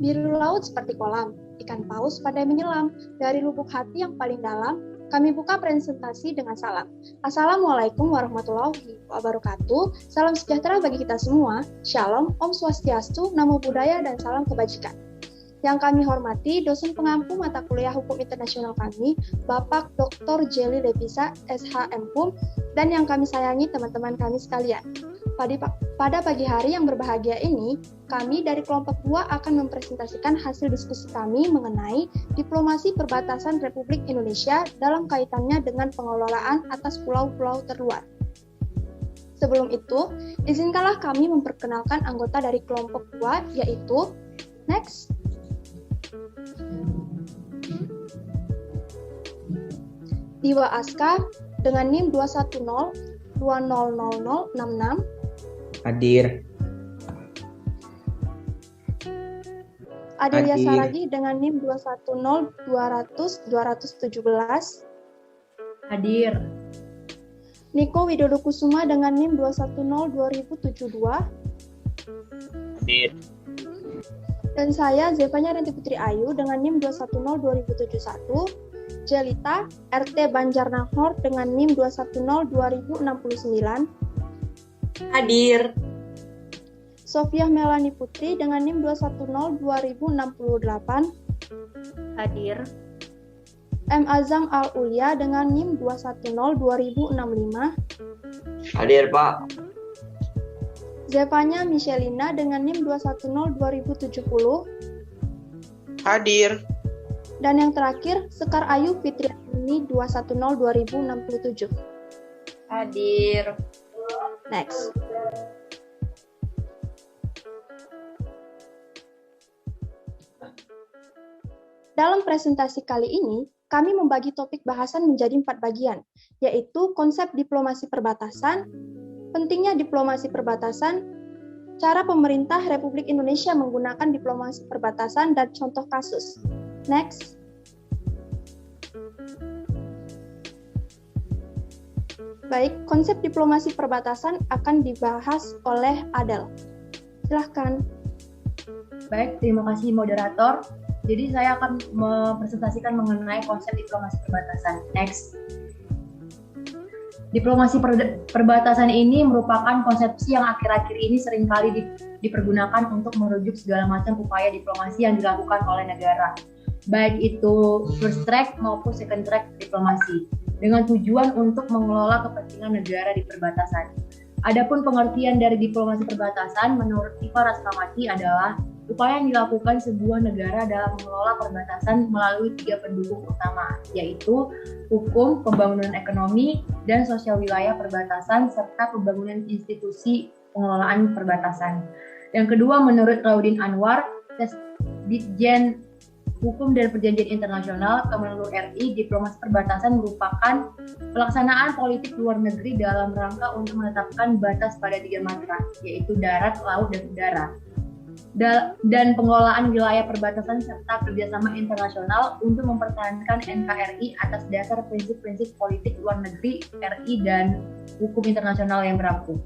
Biru laut seperti kolam, ikan paus pandai menyelam. Dari lubuk hati yang paling dalam, kami buka presentasi dengan salam. Assalamualaikum warahmatullahi wabarakatuh. Salam sejahtera bagi kita semua. Shalom, Om Swastiastu, Namo Buddhaya, dan salam kebajikan. Yang kami hormati dosen pengampu mata kuliah Hukum Internasional kami, Bapak Dr. Jelly Levisa, SHM, dan yang kami sayangi teman-teman kami sekalian. Pada pagi hari yang berbahagia ini, kami dari kelompok 2 akan mempresentasikan hasil diskusi kami mengenai diplomasi perbatasan Republik Indonesia dalam kaitannya dengan pengelolaan atas pulau-pulau terluar. Sebelum itu, izinkanlah kami memperkenalkan anggota dari kelompok 2, yaitu next. Diwa Aska dengan NIM 210200066. Hadir. Adelia Saragi dengan NIM 210200-217. Hadir. Niko Widodo Kusuma dengan NIM 2102072. Hadir. Dan saya, Zevanya Ranti Putri Ayu, dengan NIM 2102071, Jelita, RT Banjarnagor dengan NIM 2102069, Hadir. Sofia Melani Putri dengan NIM 2102068, Hadir. M. Azam Al-Ulia dengan NIM 2102065, Hadir, Pak. Zevanya Michelina dengan NIM 2102070. Hadir. Dan yang terakhir, Sekar Ayu Fitriani 2102067. Hadir. Next. Dalam presentasi kali ini, kami membagi topik bahasan menjadi 4 bagian, yaitu konsep diplomasi perbatasan, pentingnya diplomasi perbatasan, cara pemerintah Republik Indonesia menggunakan diplomasi perbatasan, dan contoh kasus. Next. Baik, konsep diplomasi perbatasan akan dibahas oleh Adel. Silahkan. Baik, terima kasih moderator. Jadi saya akan mempresentasikan mengenai konsep diplomasi perbatasan. Next. Diplomasi perbatasan ini merupakan konsepsi yang akhir-akhir ini seringkali dipergunakan untuk merujuk segala macam upaya diplomasi yang dilakukan oleh negara, baik itu first track maupun second track diplomasi, dengan tujuan untuk mengelola kepentingan negara di perbatasan. Adapun pengertian dari diplomasi perbatasan menurut Tiva Raskamati adalah upaya yang dilakukan sebuah negara dalam mengelola perbatasan melalui 3 pendukung utama, yaitu hukum, pembangunan ekonomi, dan sosial wilayah perbatasan, serta pembangunan institusi pengelolaan perbatasan. Yang kedua, menurut Laudin Anwar, Ditjen Hukum dan Perjanjian Internasional Kemenlu RI, diplomasi perbatasan merupakan pelaksanaan politik luar negeri dalam rangka untuk menetapkan batas pada 3 matra, yaitu darat, laut, dan udara, dan pengelolaan wilayah perbatasan serta kerjasama internasional untuk mempertahankan NKRI atas dasar prinsip-prinsip politik luar negeri RI dan hukum internasional yang berlaku.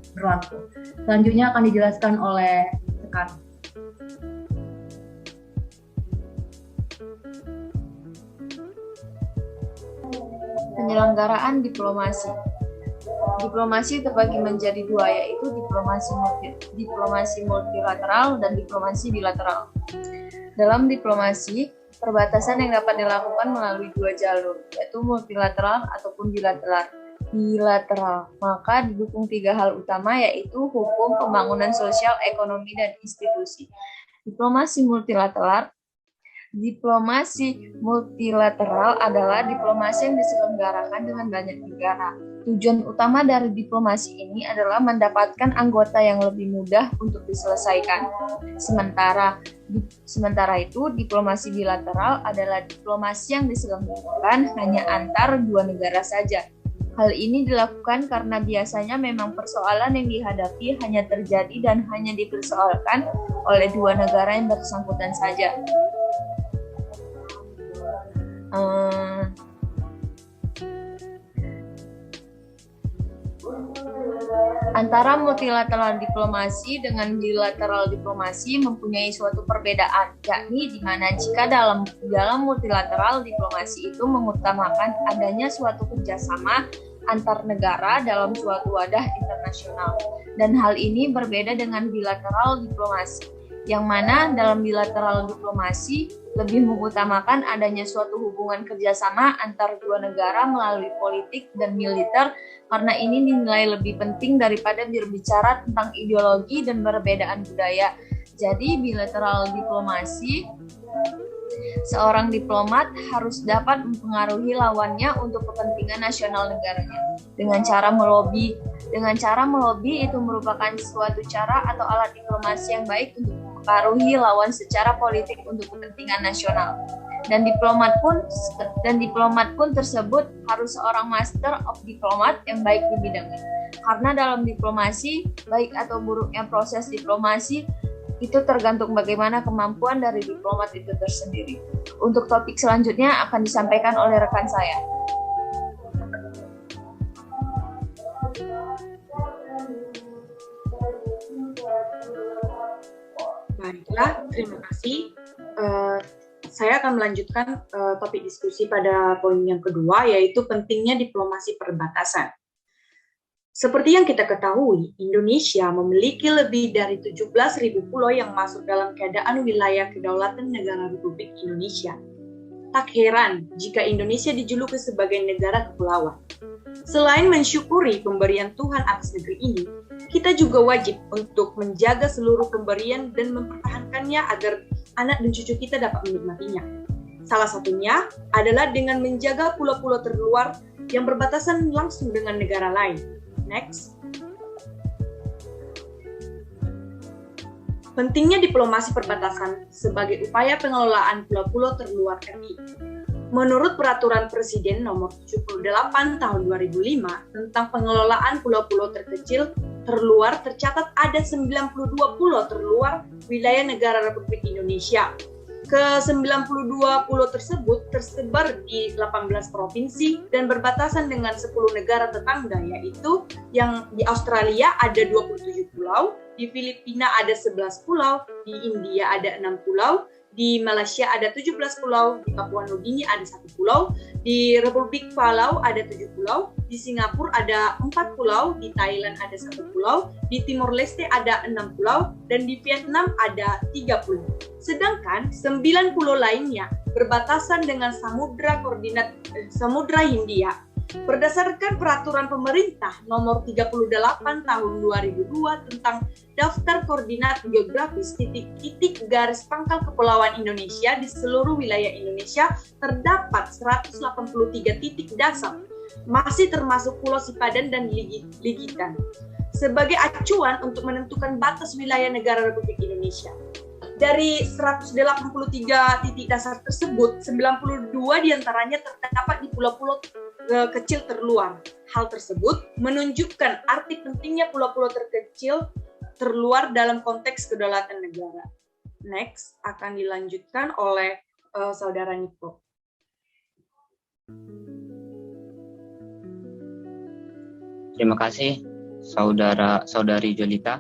Selanjutnya akan dijelaskan oleh Sekar. Penyelenggaraan diplomasi. Diplomasi terbagi menjadi 2, yaitu diplomasi multilateral dan diplomasi bilateral. Dalam diplomasi, perbatasan yang dapat dilakukan melalui 2 jalur, yaitu multilateral ataupun bilateral. Maka didukung 3 hal utama, yaitu hukum, pembangunan sosial, ekonomi, dan institusi. Diplomasi multilateral adalah diplomasi yang diselenggarakan dengan banyak negara. Tujuan utama dari diplomasi ini adalah mendapatkan anggota yang lebih mudah untuk diselesaikan. Sementara itu, diplomasi bilateral adalah diplomasi yang diselenggarakan hanya antar 2 negara saja. Hal ini dilakukan karena biasanya memang persoalan yang dihadapi hanya terjadi dan hanya dipersoalkan oleh 2 negara yang bersangkutan saja. Antara multilateral diplomasi dengan bilateral diplomasi mempunyai suatu perbedaan, yakni di mana jika dalam multilateral diplomasi itu mengutamakan adanya suatu kerjasama antar negara dalam suatu wadah internasional. Dan hal ini berbeda dengan bilateral diplomasi, yang mana dalam bilateral diplomasi lebih mengutamakan adanya suatu hubungan kerjasama antar dua negara melalui politik dan militer, karena ini dinilai lebih penting daripada berbicara tentang ideologi dan perbedaan budaya. Jadi bilateral diplomasi, seorang diplomat harus dapat mempengaruhi lawannya untuk kepentingan nasional negaranya dengan cara melobi. Dengan cara melobi itu merupakan suatu cara atau alat diplomasi yang baik untuk mempengaruhi lawan secara politik untuk kepentingan nasional. Dan diplomat pun tersebut harus seorang master of diplomat yang baik di bidangnya. Karena dalam diplomasi, baik atau buruknya proses diplomasi itu tergantung bagaimana kemampuan dari diplomat itu tersendiri. Untuk topik selanjutnya akan disampaikan oleh rekan saya. Baiklah, terima kasih. Saya akan melanjutkan topik diskusi pada poin yang kedua, yaitu pentingnya diplomasi perbatasan. Seperti yang kita ketahui, Indonesia memiliki lebih dari 17.000 pulau yang masuk dalam keadaan wilayah kedaulatan Negara Republik Indonesia. Tak heran jika Indonesia dijuluki sebagai negara kepulauan. Selain mensyukuri pemberian Tuhan atas negeri ini, kita juga wajib untuk menjaga seluruh pemberian dan mempertahankannya agar anak dan cucu kita dapat menikmatinya. Salah satunya adalah dengan menjaga pulau-pulau terluar yang berbatasan langsung dengan negara lain. Next. Pentingnya diplomasi perbatasan sebagai upaya pengelolaan pulau-pulau terluar RI. Menurut Peraturan Presiden Nomor 78 Tahun 2005 tentang pengelolaan pulau-pulau terkecil terluar, tercatat ada 92 pulau terluar wilayah negara Republik Indonesia. Ke-92 pulau tersebut tersebar di 18 provinsi dan berbatasan dengan 10 negara tetangga, yaitu yang di Australia ada 27 pulau, di Filipina ada 11 pulau, di India ada 6 pulau, di Malaysia ada 17 pulau, di Papua Nugini ada 1 pulau, di Republik Palau ada 7 pulau, di Singapura ada 4 pulau, di Thailand ada 1 pulau, di Timor Leste ada 6 pulau, dan di Vietnam ada 3 pulau. Sedangkan 9 pulau lainnya berbatasan dengan Samudra Hindia. Berdasarkan Peraturan Pemerintah Nomor 38 Tahun 2002 tentang Daftar Koordinat Geografis titik garis pangkal kepulauan Indonesia, di seluruh wilayah Indonesia terdapat 183 titik dasar, masih termasuk Pulau Sipadan dan Ligitan, sebagai acuan untuk menentukan batas wilayah negara Republik Indonesia. Dari 183 titik dasar tersebut, 92 diantaranya terdapat di pulau-pulau kecil terluar. Hal tersebut menunjukkan arti pentingnya pulau-pulau terkecil terluar dalam konteks kedaulatan negara. Next, akan dilanjutkan oleh Saudara Niko. Terima kasih, Saudari Jolita.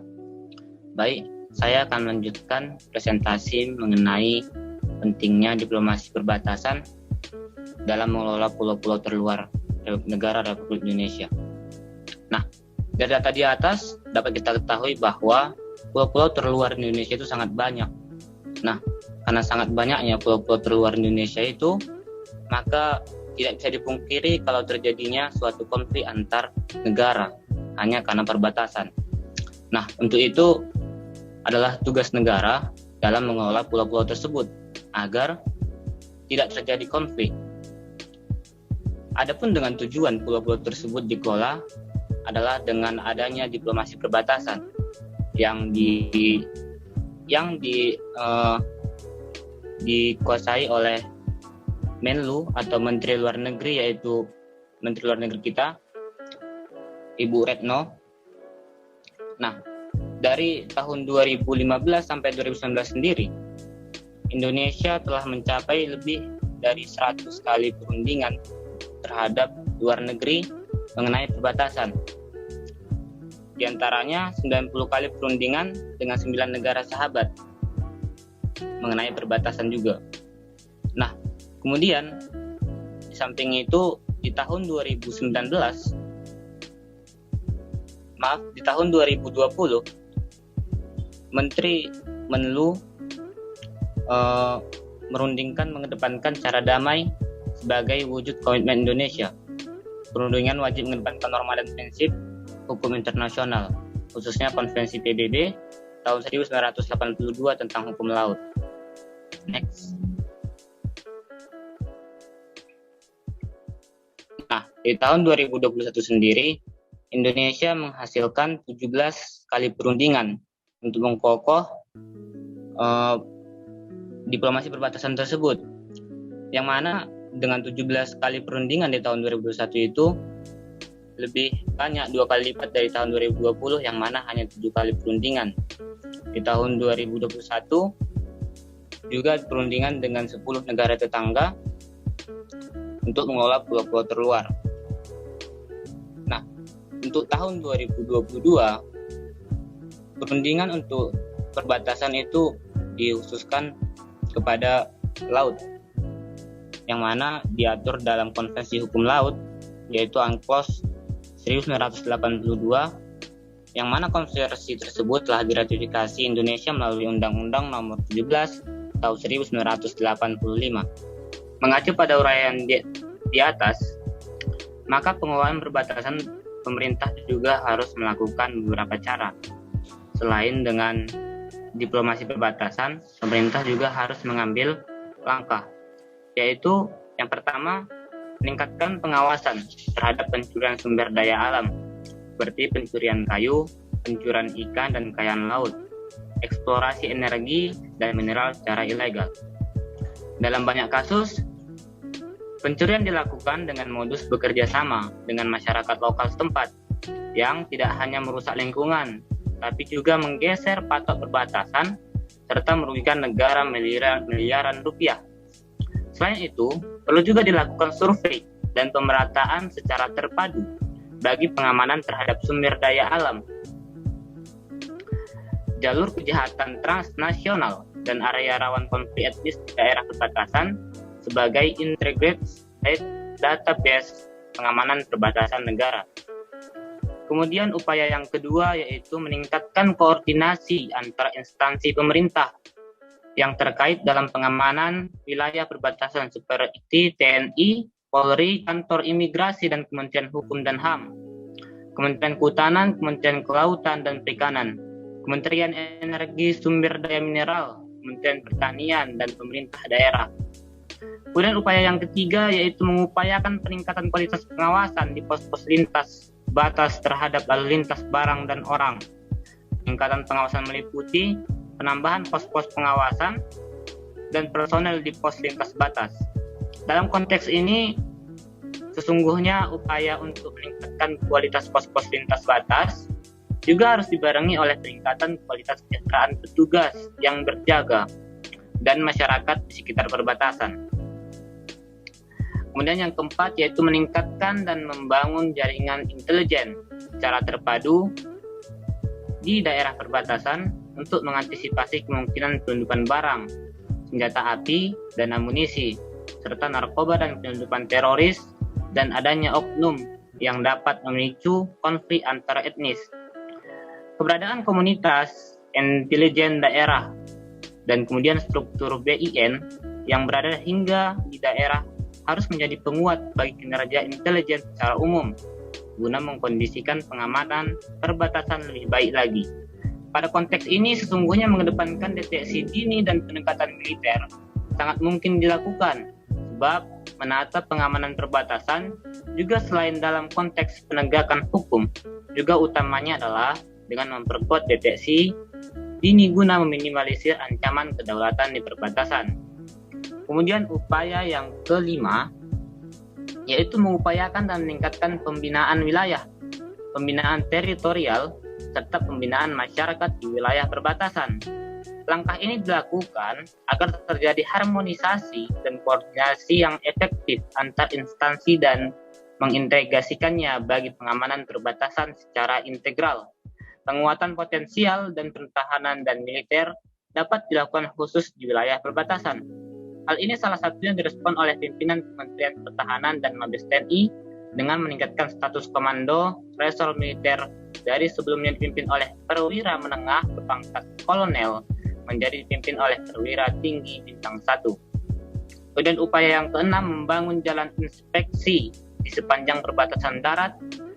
Baik, saya akan melanjutkan presentasi mengenai pentingnya diplomasi perbatasan dalam mengelola pulau-pulau terluar negara Republik Indonesia. Nah, dari data di atas dapat kita ketahui bahwa pulau-pulau terluar Indonesia itu sangat banyak. Nah, karena sangat banyaknya pulau-pulau terluar Indonesia itu, maka tidak bisa dipungkiri kalau terjadinya suatu konflik antar negara hanya karena perbatasan. Nah, untuk itu adalah tugas negara dalam mengelola pulau-pulau tersebut agar tidak terjadi konflik. Adapun dengan tujuan pulau-pulau tersebut dikelola adalah dengan adanya diplomasi perbatasan yang dikuasai oleh Menlu atau Menteri Luar Negeri, yaitu Menteri Luar Negeri kita, Ibu Retno. Nah, dari tahun 2015 sampai 2019 sendiri, Indonesia telah mencapai lebih dari 100 kali perundingan terhadap luar negeri mengenai perbatasan. Di antaranya 90 kali perundingan dengan 9 negara sahabat mengenai perbatasan juga. Nah, kemudian di samping itu di tahun 2020 Menteri Menlu merundingkan mengedepankan cara damai sebagai wujud komitmen Indonesia. Perundingan wajib mengedepankan norma dan prinsip hukum internasional, khususnya Konvensi PBB tahun 1982 tentang hukum laut. Next. Nah, di tahun 2021 sendiri, Indonesia menghasilkan 17 kali perundingan untuk mengkokoh diplomasi perbatasan tersebut. Yang mana dengan 17 kali perundingan di tahun 2021 itu lebih banyak 2 kali lipat dari tahun 2020 yang mana hanya 7 kali perundingan. Di tahun 2021 juga perundingan dengan 10 negara tetangga untuk mengelola pulau-pulau terluar. Nah, untuk tahun 2022 perundingan untuk perbatasan itu dikhususkan kepada laut, yang mana diatur dalam Konvensi Hukum Laut, yaitu UNCLOS 1982, yang mana konvensi tersebut telah diratifikasi Indonesia melalui Undang-Undang Nomor 17 tahun 1985. Mengacu pada uraian di atas, maka pengelolaan perbatasan pemerintah juga harus melakukan beberapa cara. Selain dengan diplomasi perbatasan, pemerintah juga harus mengambil langkah, yaitu yang pertama, meningkatkan pengawasan terhadap pencurian sumber daya alam, seperti pencurian kayu, pencurian ikan dan kekayaan laut, eksplorasi energi dan mineral secara ilegal. Dalam banyak kasus, pencurian dilakukan dengan modus bekerja sama dengan masyarakat lokal setempat yang tidak hanya merusak lingkungan, tapi juga menggeser patok perbatasan serta merugikan negara miliaran rupiah. Selain itu, perlu juga dilakukan survei dan pemerataan secara terpadu bagi pengamanan terhadap sumber daya alam. Jalur kejahatan transnasional dan area rawan konflik etnis di daerah perbatasan sebagai integrated database pengamanan perbatasan negara. Kemudian upaya yang kedua yaitu meningkatkan koordinasi antara instansi pemerintah yang terkait dalam pengamanan wilayah perbatasan seperti TNI, Polri, Kantor Imigrasi dan Kementerian Hukum dan HAM, Kementerian Kehutanan, Kementerian Kelautan dan Perikanan, Kementerian Energi Sumber Daya Mineral, Kementerian Pertanian dan pemerintah daerah. Kemudian upaya yang ketiga yaitu mengupayakan peningkatan kualitas pengawasan di pos-pos lintas batas terhadap lalu lintas barang dan orang. Peningkatan pengawasan meliputi penambahan pos-pos pengawasan dan personel di pos lintas batas. Dalam konteks ini, sesungguhnya upaya untuk meningkatkan kualitas pos-pos lintas batas juga harus dibarengi oleh peningkatan kualitas kesejahteraan petugas yang berjaga dan masyarakat di sekitar perbatasan. Kemudian yang keempat yaitu meningkatkan dan membangun jaringan intelijen secara terpadu di daerah perbatasan untuk mengantisipasi kemungkinan penyelundupan barang, senjata api, dan amunisi, serta narkoba dan penyelundupan teroris, dan adanya oknum yang dapat memicu konflik antara etnis. Keberadaan komunitas intelijen daerah dan kemudian struktur BIN yang berada hingga di daerah harus menjadi penguat bagi kinerja intelijen secara umum guna mengkondisikan pengamanan perbatasan lebih baik lagi. Pada konteks ini sesungguhnya mengedepankan deteksi dini dan pendekatan militer sangat mungkin dilakukan, sebab menata pengamanan perbatasan juga selain dalam konteks penegakan hukum, juga utamanya adalah dengan memperkuat deteksi dini guna meminimalisir ancaman kedaulatan di perbatasan. Kemudian upaya yang kelima yaitu mengupayakan dan meningkatkan pembinaan wilayah, pembinaan teritorial, serta pembinaan masyarakat di wilayah perbatasan. Langkah ini dilakukan agar terjadi harmonisasi dan koordinasi yang efektif antar instansi dan mengintegrasikannya bagi pengamanan perbatasan secara integral. Penguatan potensial dan pertahanan dan militer dapat dilakukan khusus di wilayah perbatasan. Hal ini salah satunya direspon oleh pimpinan Kementerian Pertahanan dan Mabes TNI dengan meningkatkan status komando resor militer dari sebelumnya dipimpin oleh perwira menengah berpangkat kolonel menjadi dipimpin oleh perwira tinggi bintang 1. Kemudian upaya yang keenam, membangun jalan inspeksi di sepanjang perbatasan darat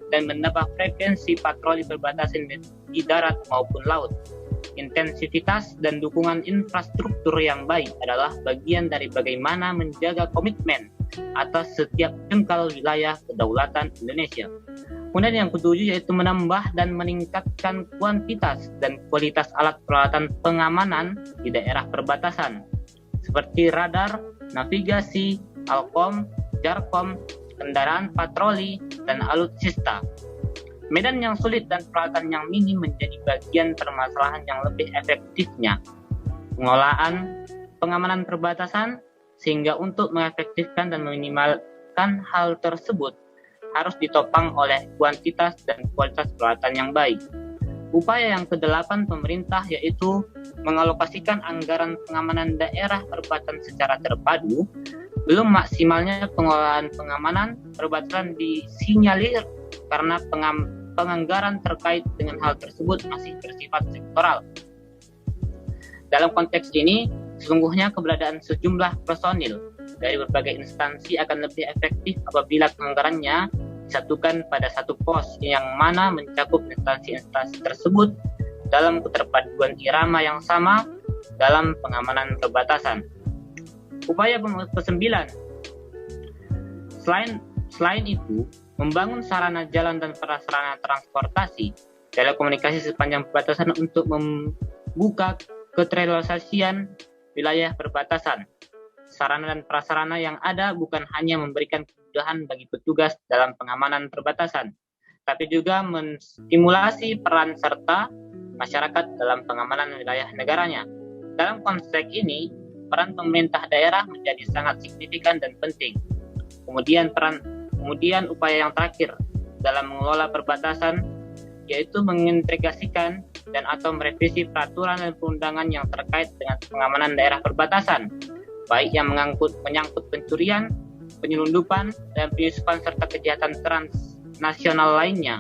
dan menambah frekuensi patroli perbatasan di darat maupun laut. Intensitas dan dukungan infrastruktur yang baik adalah bagian dari bagaimana menjaga komitmen atas setiap jengkal wilayah kedaulatan Indonesia. Kemudian yang ketujuh yaitu menambah dan meningkatkan kuantitas dan kualitas alat peralatan pengamanan di daerah perbatasan seperti radar, navigasi, alkom, jarkom, kendaraan patroli, dan alutsista. Medan yang sulit dan peralatan yang minim menjadi bagian permasalahan yang lebih efektifnya pengelolaan pengamanan perbatasan, sehingga untuk mengefektifkan dan meminimalkan hal tersebut harus ditopang oleh kuantitas dan kualitas peralatan yang baik. Upaya yang ke-8 pemerintah yaitu mengalokasikan anggaran pengamanan daerah perbatasan secara terpadu. Belum maksimalnya pengelolaan pengamanan perbatasan disinyalir karena penganggaran terkait dengan hal tersebut masih bersifat sektoral. Dalam konteks ini, sesungguhnya keberadaan sejumlah personil dari berbagai instansi akan lebih efektif apabila penganggarannya disatukan pada satu pos yang mana mencakup instansi-instansi tersebut dalam keterpaduan irama yang sama dalam pengamanan perbatasan. Upaya ke-9, selain itu, membangun sarana jalan dan prasarana transportasi, telekomunikasi sepanjang perbatasan untuk membuka keterrealisasian wilayah perbatasan. Sarana dan prasarana yang ada bukan hanya memberikan kemudahan bagi petugas dalam pengamanan perbatasan, tapi juga menstimulasi peran serta masyarakat dalam pengamanan wilayah negaranya. Dalam konteks ini, peran pemerintah daerah menjadi sangat signifikan dan penting. Kemudian upaya yang terakhir dalam mengelola perbatasan yaitu mengintegrasikan dan atau merevisi peraturan dan perundangan yang terkait dengan pengamanan daerah perbatasan, baik yang menyangkut pencurian, penyelundupan, dan penyusupan serta kejahatan transnasional lainnya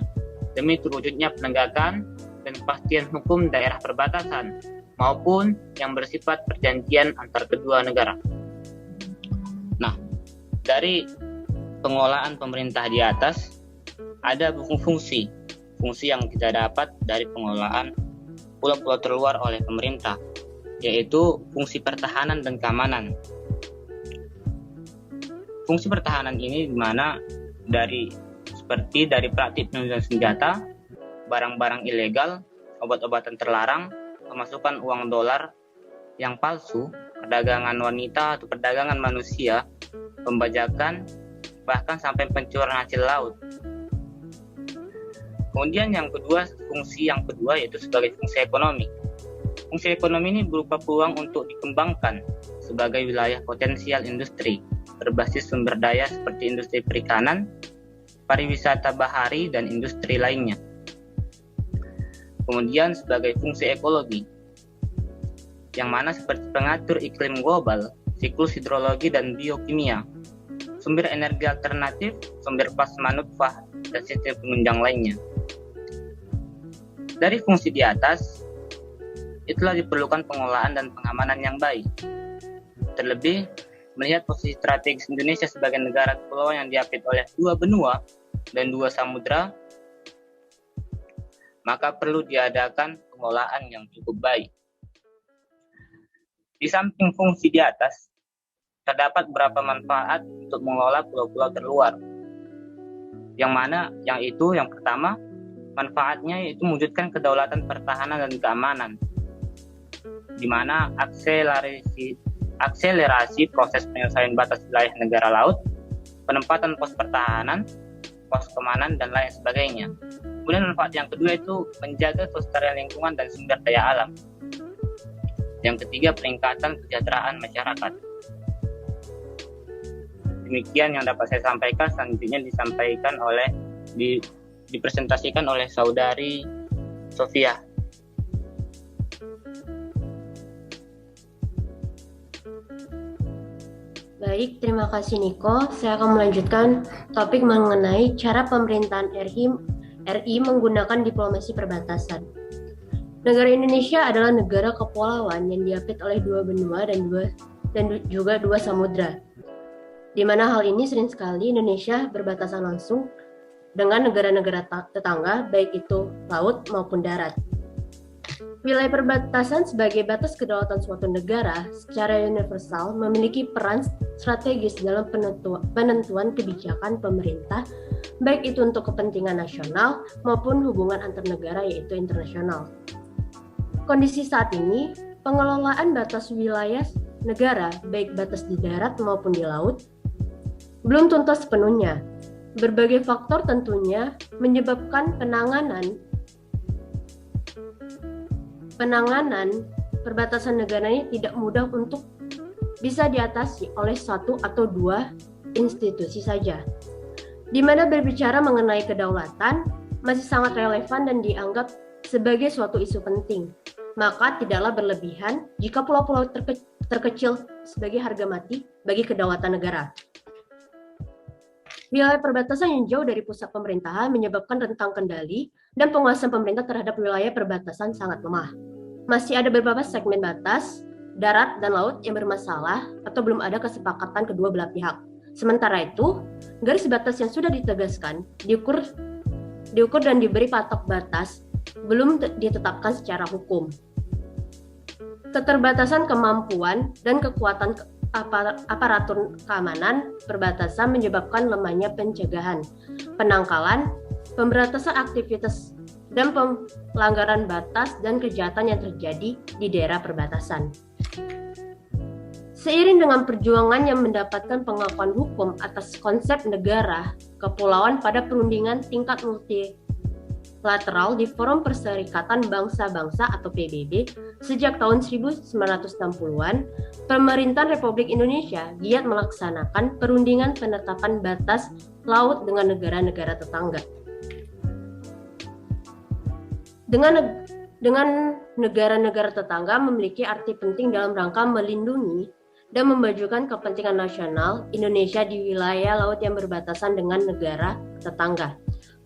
demi terwujudnya penegakan dan kepastian hukum daerah perbatasan maupun yang bersifat perjanjian antar kedua negara. Nah, dari pengelolaan pemerintah di atas ada fungsi yang kita dapat dari pengelolaan pulau-pulau terluar oleh pemerintah, yaitu fungsi pertahanan dan keamanan. Fungsi pertahanan ini dimana seperti dari praktik penunjukan senjata, barang-barang ilegal, obat-obatan terlarang, pemasukan uang dolar yang palsu, perdagangan wanita atau perdagangan manusia, pembajakan, bahkan sampai pencurian hasil laut. Kemudian fungsi yang kedua yaitu sebagai fungsi ekonomi. Fungsi ekonomi ini berupa peluang untuk dikembangkan sebagai wilayah potensial industri berbasis sumber daya seperti industri perikanan, pariwisata bahari, dan industri lainnya. Kemudian sebagai fungsi ekologi, yang mana seperti pengatur iklim global, siklus hidrologi dan biokimia, sumber energi alternatif, sumber plasma nutfah, dan sistem penunjang lainnya. Dari fungsi di atas, itulah diperlukan pengelolaan dan pengamanan yang baik. Terlebih, melihat posisi strategis Indonesia sebagai negara kepulauan yang diapit oleh 2 benua dan 2 samudra, maka perlu diadakan pengelolaan yang cukup baik. Di samping fungsi di atas, terdapat beberapa manfaat untuk mengelola pulau-pulau terluar. Yang pertama, manfaatnya yaitu mewujudkan kedaulatan pertahanan dan keamanan, di mana akselerasi proses penyelesaian batas wilayah negara laut, penempatan pos pertahanan, pos keamanan, dan lain sebagainya. Kemudian manfaat yang kedua itu menjaga kelestarian lingkungan dan sumber daya alam. Yang ketiga, peningkatan kesejahteraan masyarakat. Demikian yang dapat saya sampaikan. Selanjutnya dipresentasikan oleh saudari Sofia. Baik, terima kasih Niko. Saya akan melanjutkan topik mengenai cara pemerintahan RI menggunakan diplomasi perbatasan. Negara Indonesia adalah negara kepulauan yang diapit oleh dua benua dan juga dua samudra. Di mana hal ini sering sekali Indonesia berbatasan langsung dengan negara-negara tetangga, baik itu laut maupun darat. Wilayah perbatasan sebagai batas kedaulatan suatu negara secara universal memiliki peran strategis dalam penentuan kebijakan pemerintah, baik itu untuk kepentingan nasional maupun hubungan antar negara yaitu internasional. Kondisi saat ini, pengelolaan batas wilayah negara, baik batas di darat maupun di laut, belum tuntas sepenuhnya. Berbagai faktor tentunya menyebabkan penanganan perbatasan negara ini tidak mudah untuk bisa diatasi oleh satu atau dua institusi saja. Di mana berbicara mengenai kedaulatan masih sangat relevan dan dianggap sebagai suatu isu penting. Maka tidaklah berlebihan jika pulau-pulau terkecil sebagai harga mati bagi kedaulatan negara. Wilayah perbatasan yang jauh dari pusat pemerintahan menyebabkan rentang kendali dan penguasaan pemerintah terhadap wilayah perbatasan sangat lemah. Masih ada beberapa segmen batas, darat dan laut yang bermasalah atau belum ada kesepakatan kedua belah pihak. Sementara itu, garis batas yang sudah ditegaskan, diukur dan diberi patok batas, belum ditetapkan secara hukum. Keterbatasan kemampuan dan kekuatan aparatur keamanan perbatasan menyebabkan lemahnya pencegahan, penangkalan, pemberantasan aktivitas dan pelanggaran batas dan kejahatan yang terjadi di daerah perbatasan. Seiring dengan perjuangan yang mendapatkan pengakuan hukum atas konsep negara kepulauan pada perundingan tingkat multilateral di Forum Perserikatan Bangsa-Bangsa atau PBB sejak tahun 1960-an, Pemerintahan Republik Indonesia giat melaksanakan perundingan penetapan batas laut dengan negara-negara tetangga. Dengan negara-negara tetangga memiliki arti penting dalam rangka melindungi dan memajukan kepentingan nasional Indonesia di wilayah laut yang berbatasan dengan negara tetangga,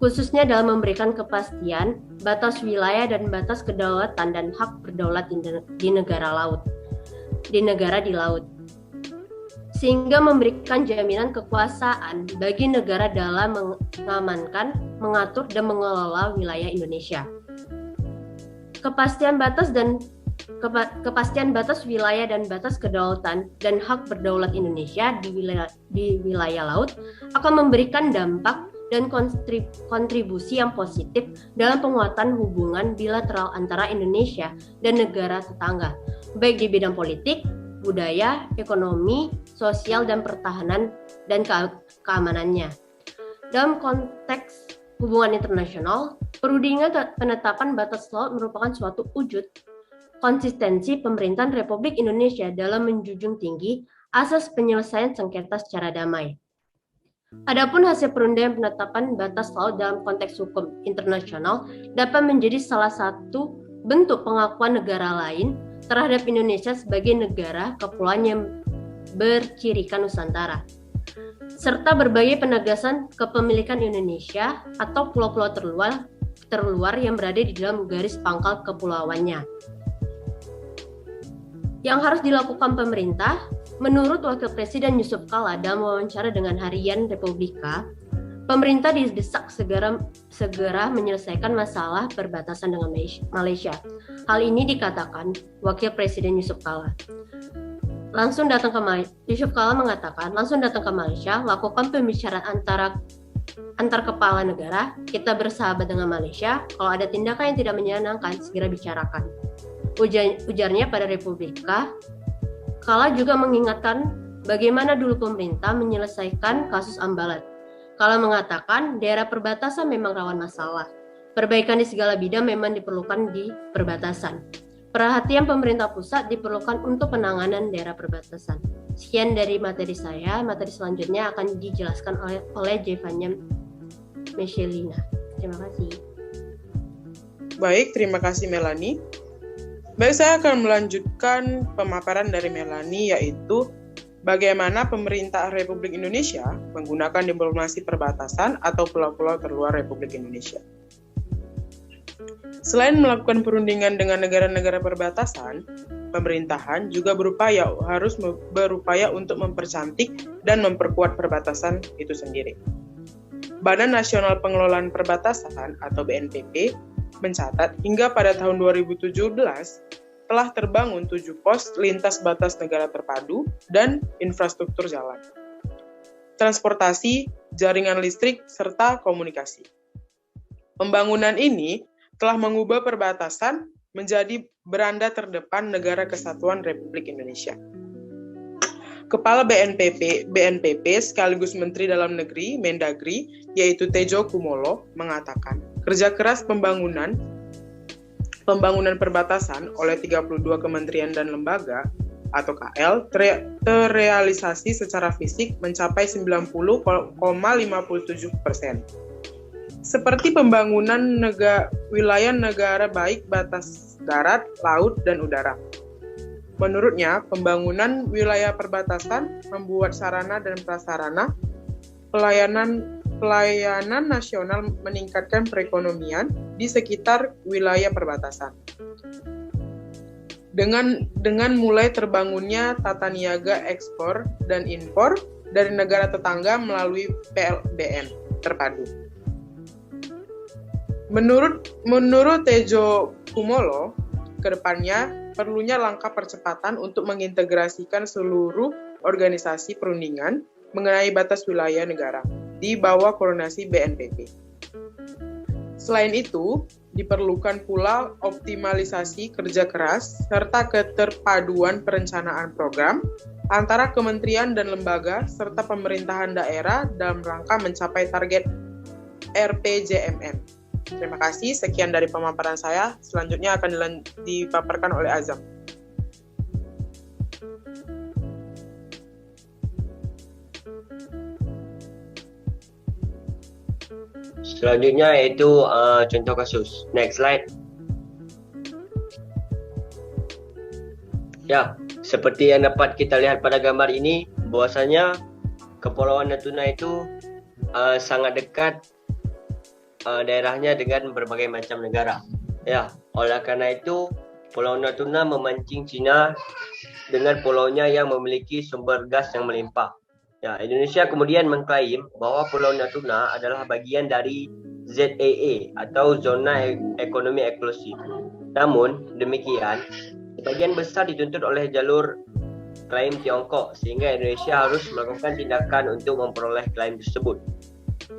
khususnya dalam memberikan kepastian batas wilayah dan batas kedaulatan dan hak berdaulat di negara di laut, sehingga memberikan jaminan kekuasaan bagi negara dalam mengamankan, mengatur, dan mengelola wilayah Indonesia. Kepastian batas wilayah dan batas kedaulatan dan hak berdaulat Indonesia di wilayah laut akan memberikan dampak dan kontribusi yang positif dalam penguatan hubungan bilateral antara Indonesia dan negara tetangga, baik di bidang politik, budaya, ekonomi, sosial, dan pertahanan dan keamanannya. Dalam konteks hubungan internasional, perundingan penetapan batas laut merupakan suatu wujud konsistensi pemerintahan Republik Indonesia dalam menjunjung tinggi asas penyelesaian sengketa secara damai. Adapun hasil perundingan penetapan batas laut dalam konteks hukum internasional dapat menjadi salah satu bentuk pengakuan negara lain terhadap Indonesia sebagai negara kepulauan yang bercirikan Nusantara, serta berbagai penegasan kepemilikan Indonesia atau pulau-pulau terluar yang berada di dalam garis pangkal kepulauannya. Yang harus dilakukan pemerintah, menurut Wakil Presiden Yusuf Kala dalam wawancara dengan Harian Republika, pemerintah didesak segera menyelesaikan masalah perbatasan dengan Malaysia. Hal ini dikatakan Wakil Presiden Yusuf Kala. Yusuf Kala mengatakan, langsung datang ke Malaysia, lakukan pembicaraan antar kepala negara, kita bersahabat dengan Malaysia, kalau ada tindakan yang tidak menyenangkan, segera bicarakan. Ujarnya pada Republika. Kala juga mengingatkan bagaimana dulu pemerintah menyelesaikan kasus Ambalat. Kala mengatakan daerah perbatasan memang rawan masalah. Perbaikan di segala bidang memang diperlukan di perbatasan. Perhatian pemerintah pusat diperlukan untuk penanganan daerah perbatasan. Sekian dari materi saya. Materi selanjutnya akan dijelaskan oleh Jevanya Michelina. Terima kasih. Baik, terima kasih Melanie. Baik, saya akan melanjutkan pemaparan dari Melanie, yaitu bagaimana pemerintah Republik Indonesia menggunakan diplomasi perbatasan atau pulau-pulau terluar Republik Indonesia. Selain melakukan perundingan dengan negara-negara perbatasan, pemerintahan juga harus berupaya untuk mempercantik dan memperkuat perbatasan itu sendiri. Badan Nasional Pengelolaan Perbatasan atau BNPB mencatat hingga pada tahun 2017 telah terbangun 7 pos lintas batas negara terpadu dan infrastruktur jalan, transportasi, jaringan listrik, serta komunikasi. Pembangunan ini telah mengubah perbatasan menjadi beranda terdepan Negara Kesatuan Republik Indonesia. Kepala BNPB sekaligus Menteri Dalam Negeri, Mendagri, yaitu Tejo Kumolo, mengatakan, kerja keras pembangunan perbatasan oleh 32 kementerian dan lembaga atau KL terrealisasi secara fisik mencapai 90,57%. Seperti pembangunan wilayah negara baik batas darat, laut, dan udara. Menurutnya, pembangunan wilayah perbatasan membuat sarana dan prasarana pelayanan nasional meningkatkan perekonomian di sekitar wilayah perbatasan. Dengan mulai terbangunnya tata niaga ekspor dan impor dari negara tetangga melalui PLBN terpadu. Menurut Tejo Kumolo, kedepannya perlunya langkah percepatan untuk mengintegrasikan seluruh organisasi perundingan mengenai batas wilayah negara di bawah koordinasi BNPB. Selain itu, diperlukan pula optimalisasi kerja keras serta keterpaduan perencanaan program antara kementerian dan lembaga serta pemerintahan daerah dalam rangka mencapai target RPJMN. Terima kasih, sekian dari pemaparan saya. Selanjutnya akan dipaparkan oleh Azam. Selanjutnya yaitu contoh kasus. Next slide. Ya, seperti yang dapat kita lihat pada gambar ini, bahwasanya Kepulauan Natuna itu sangat dekat daerahnya dengan berbagai macam negara. Ya, oleh karena itu Pulau Natuna memancing Cina dengan pulaunya yang memiliki sumber gas yang melimpah. Ya, Indonesia kemudian mengklaim bahwa Pulau Natuna adalah bagian dari ZEE atau Zona Ekonomi Eksklusif. Namun demikian, sebagian besar dituntut oleh jalur klaim Tiongkok sehingga Indonesia harus melakukan tindakan untuk memperoleh klaim tersebut.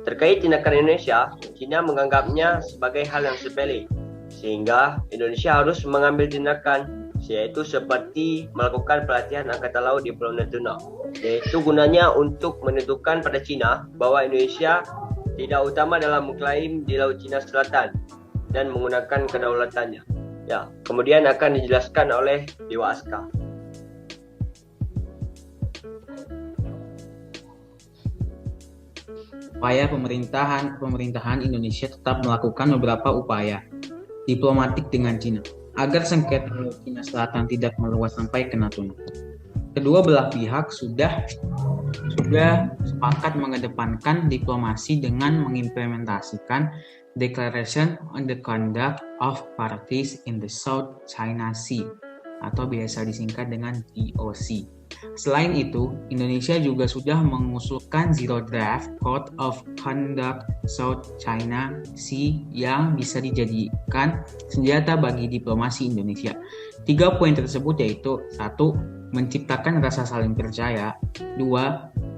Terkait tindakan Indonesia, China menganggapnya sebagai hal yang sepele, sehingga Indonesia harus mengambil tindakan, yaitu seperti melakukan pelatihan Angkatan Laut di Pulau Natuna, yaitu gunanya untuk menentukan pada China bahwa Indonesia tidak utama dalam mengklaim di Laut Cina Selatan dan menggunakan kedaulatannya. Ya, kemudian akan dijelaskan oleh Dewa Aska. Upaya pemerintahan Indonesia tetap melakukan beberapa upaya diplomatik dengan Cina agar sengketa Laut Cina Selatan tidak meluas sampai ke Natuna. Kedua belah pihak sudah sepakat mengedepankan diplomasi dengan mengimplementasikan Declaration on the Conduct of Parties in the South China Sea atau biasa disingkat dengan DOC. Selain itu, Indonesia juga sudah mengusulkan Zero Draft Code of Conduct South China Sea yang bisa dijadikan senjata bagi diplomasi Indonesia. 3 poin tersebut yaitu 1. Menciptakan rasa saling percaya, 2.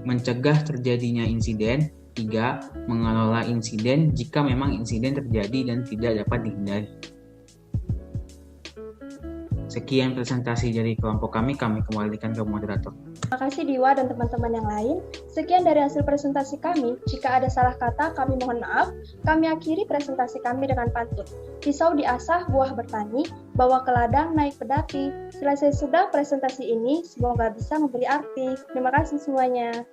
Mencegah terjadinya insiden, 3. Mengelola insiden jika memang insiden terjadi dan tidak dapat dihindari. Sekian presentasi dari kelompok kami kembalikan ke moderator. Terima kasih Diwa dan teman-teman yang lain. Sekian dari hasil presentasi kami. Jika ada salah kata, kami mohon maaf. Kami akhiri presentasi kami dengan pantun. Pisau diasah, buah bertani, bawa ke ladang, naik pedati. Selesai sudah presentasi ini, semoga bisa memberi arti. Terima kasih semuanya.